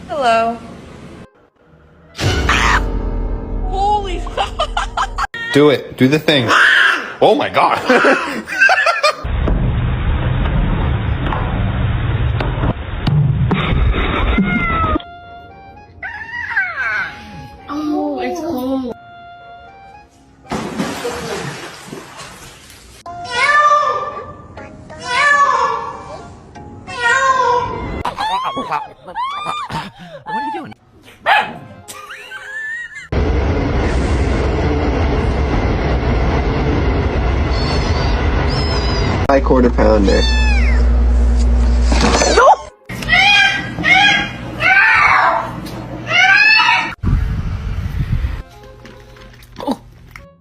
Hello. Holy Do it. Do the thing. Oh my god. Oh, it's cold. What are you doing? High quarter pounder.